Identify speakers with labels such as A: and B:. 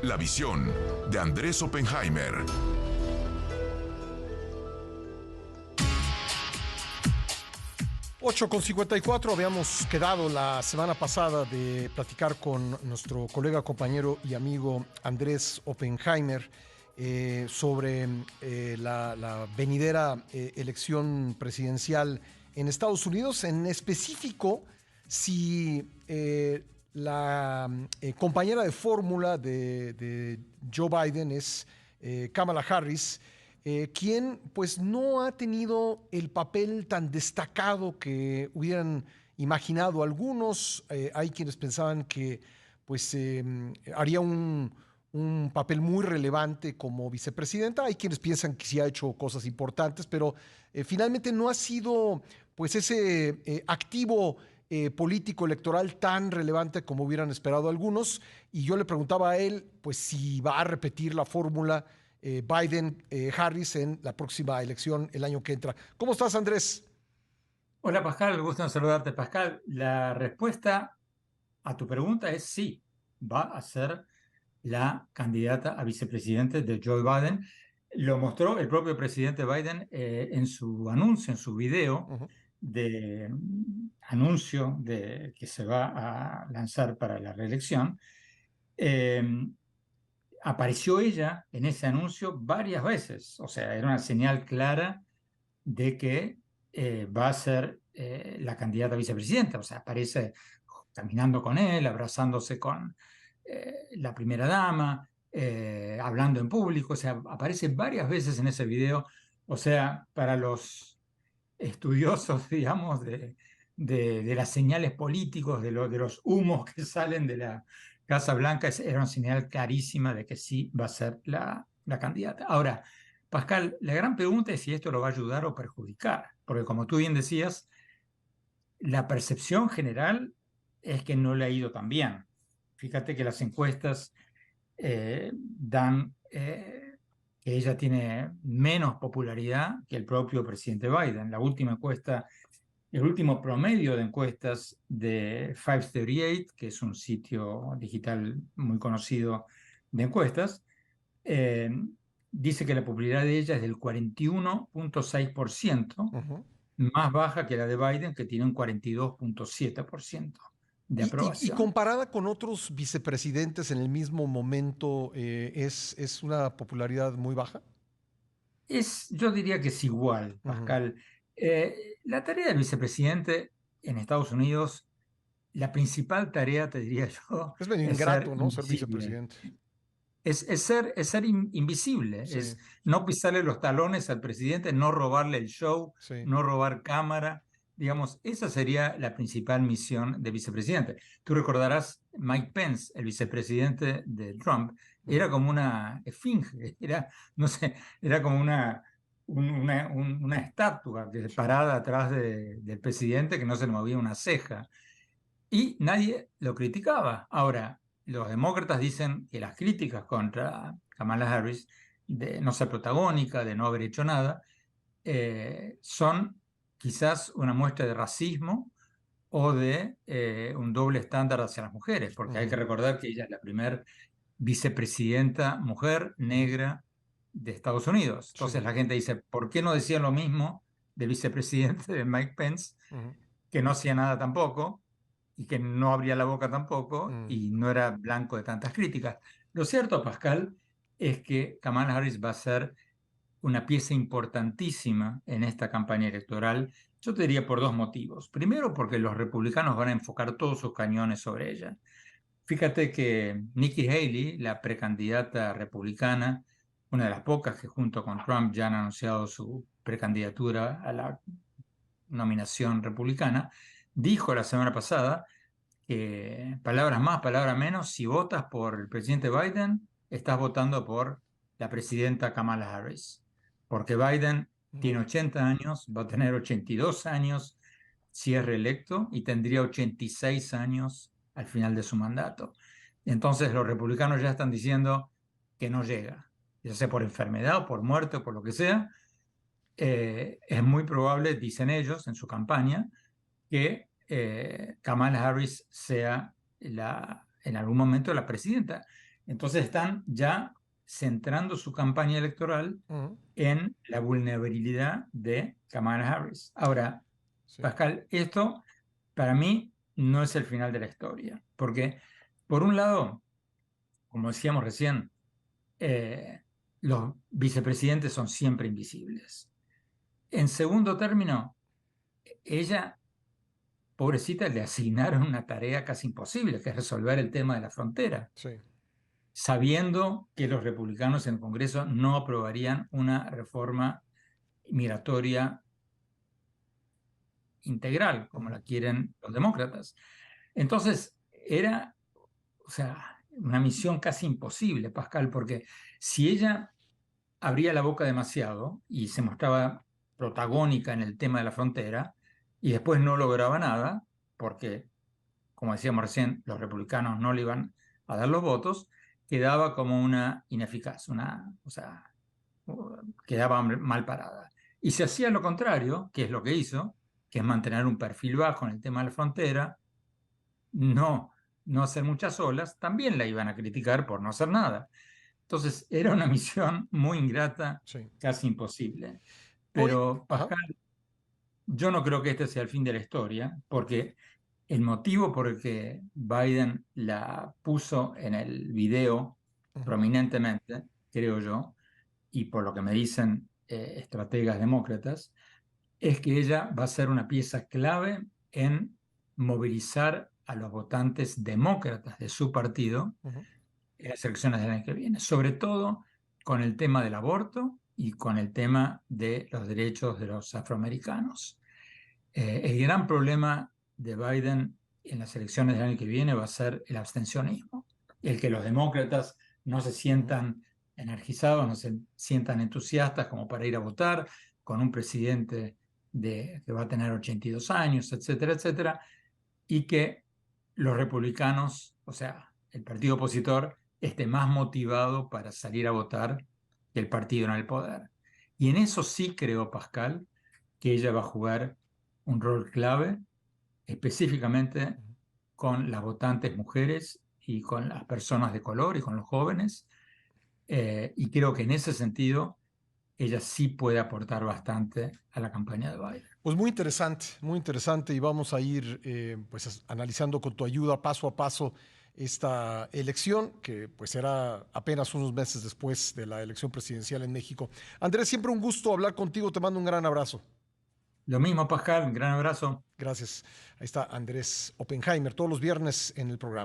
A: La visión de Andrés Oppenheimer.
B: Ocho con 54, habíamos quedado la semana pasada de platicar con nuestro colega, compañero y amigo Andrés Oppenheimer sobre la venidera elección presidencial en Estados Unidos, en específico si la compañera de fórmula de Joe Biden es Kamala Harris, quien pues no ha tenido el papel tan destacado que hubieran imaginado algunos. Hay quienes pensaban que pues haría un papel muy relevante como vicepresidenta. Hay quienes piensan que sí ha hecho cosas importantes, pero finalmente no ha sido pues ese activo político electoral tan relevante como hubieran esperado algunos. Y yo le preguntaba a él pues si va a repetir la fórmula Biden-Harris en la próxima elección el año que entra. ¿Cómo estás, Andrés?
C: Hola Pascal, gusto en saludarte Pascal. La respuesta a tu pregunta es sí, va a ser la candidata a vicepresidente de Joe Biden. Lo mostró el propio presidente Biden en su anuncio, en su video
B: Uh -huh.
C: de anuncio de que se va a lanzar para la reelección. Eh, Apareció ella en ese anuncio varias veces, o sea, era una señal clara de que va a ser la candidata a vicepresidenta. O sea, aparece caminando con él, abrazándose con la primera dama, hablando en público. O sea, aparece varias veces en ese video. O sea, para los estudiosos, digamos, de las señales políticos, de los humos que salen de la Casa Blanca, era una señal clarísima de que sí va a ser la candidata. Ahora, Pascal, la gran pregunta es si esto lo va a ayudar o perjudicar, porque como tú bien decías, la percepción general es que no le ha ido tan bien. Fíjate que las encuestas dan que ella tiene menos popularidad que el propio presidente Biden. La última encuesta, el último promedio de encuestas de 538, que es un sitio digital muy conocido de encuestas, eh, dice que la popularidad de ella es del 41,6%,
B: Uh -huh.
C: más baja que la de Biden, que tiene un 42,7% de
B: Y
C: aprobación.
B: comparada con otros vicepresidentes en el mismo momento, es una popularidad muy baja.
C: Yo diría que es igual,
B: Uh -huh.
C: Pascal. La tarea del vicepresidente en Estados Unidos, la principal tarea, te diría yo,
B: Es medio
C: es ser
B: ingrato, ¿no? Ser
C: invisible.
B: vicepresidente.
C: Es ser invisible,
B: Sí,
C: es no pisarle los talones al presidente, no robarle el show,
B: sí.
C: no robar cámara. Digamos, esa sería la principal misión de vicepresidente. Tú recordarás, Mike Pence, el vicepresidente de Trump,
B: Uh -huh.
C: era como una esfinge, era, no sé, era como una estatua parada atrás del presidente que no se le movía una ceja y nadie lo criticaba. Ahora, los demócratas dicen que las críticas contra Kamala Harris de no ser protagónica, de no haber hecho nada, son quizás una muestra de racismo o de un doble estándar hacia las mujeres,
B: Uh
C: porque hay
B: -huh.
C: que recordar que ella es la primera vicepresidenta mujer
B: Uh -huh.
C: negra de Estados Unidos. Entonces
B: Sí.
C: la gente dice, ¿por qué no decían lo mismo del vicepresidente de Mike Pence,
B: Uh -huh.
C: que no hacía nada tampoco y que no abría la boca
B: Uh
C: tampoco
B: -huh.
C: y no era blanco de tantas críticas? Lo cierto, Pascal, es que Kamala Harris va a ser una pieza importantísima en esta campaña electoral. Yo te diría por dos motivos. Primero, porque los republicanos van a enfocar todos sus cañones sobre ella. Fíjate que Nikki Haley, la precandidata republicana, una de las pocas que junto con Trump ya han anunciado su precandidatura a la nominación republicana, dijo la semana pasada que, palabras más, palabras menos, si votas por el presidente Biden, estás votando por la presidenta Kamala Harris, porque Biden
B: Uh
C: tiene
B: -huh.
C: 80 años, va a tener 82 años si es reelecto y tendría 86 años al final de su mandato. Entonces los republicanos ya están diciendo que no llega, ya sea por enfermedad o por muerte o por lo que sea. Es muy probable, dicen ellos en su campaña, que Kamala Harris sea en algún momento la presidenta. Entonces están ya centrando su campaña electoral en la vulnerabilidad de Kamala Harris. Ahora,
B: Sí.
C: Pascal, esto para mí no es el final de la historia, porque por un lado, como decíamos recién, los vicepresidentes son siempre invisibles. En segundo término, ella, pobrecita, le asignaron una tarea casi imposible, que es resolver el tema de la frontera,
B: Sí.
C: sabiendo que los republicanos en el Congreso no aprobarían una reforma migratoria integral, como la quieren los demócratas. Entonces, era, o sea, una misión casi imposible, Pascal, porque si ella abría la boca demasiado y se mostraba protagónica en el tema de la frontera y después no lograba nada, porque, como decíamos recién, los republicanos no le iban a dar los votos, quedaba como una ineficaz, o sea, quedaba mal parada. Y si hacía lo contrario, que es lo que hizo, que es mantener un perfil bajo en el tema de la frontera, no hacer muchas olas, también la iban a criticar por no hacer nada. Entonces era una misión muy ingrata,
B: Sí.
C: casi imposible.
B: Hoy,
C: Pero
B: ajá.
C: Pascal, yo no creo que este sea el fin de la historia, porque el motivo por el que Biden la puso en el video prominentemente, creo yo, y por lo que me dicen estrategas demócratas, es que ella va a ser una pieza clave en movilizar a los votantes demócratas de su partido en las elecciones del año que viene, sobre todo con el tema del aborto y con el tema de los derechos de los afroamericanos. El gran problema de Biden en las elecciones del año que viene va a ser el abstencionismo, el que los demócratas no se sientan energizados, no se sientan entusiastas como para ir a votar, con un presidente que va a tener 82 años, etcétera, etcétera, y que los republicanos, o sea, el partido opositor, esté más motivado para salir a votar que el partido en el poder. Y en eso sí creo, Pascal, que ella va a jugar un rol clave, específicamente con las votantes mujeres y con las personas de color y con los jóvenes. Y creo que en ese sentido ella sí puede aportar bastante a la campaña de Biden.
B: Pues muy interesante y vamos a ir pues analizando con tu ayuda paso a paso esta elección que pues será apenas unos meses después de la elección presidencial en México. Andrés, siempre un gusto hablar contigo, te mando un gran abrazo.
C: Lo mismo, Pascal, un gran abrazo.
B: Gracias. Ahí está Andrés Oppenheimer todos los viernes en el programa.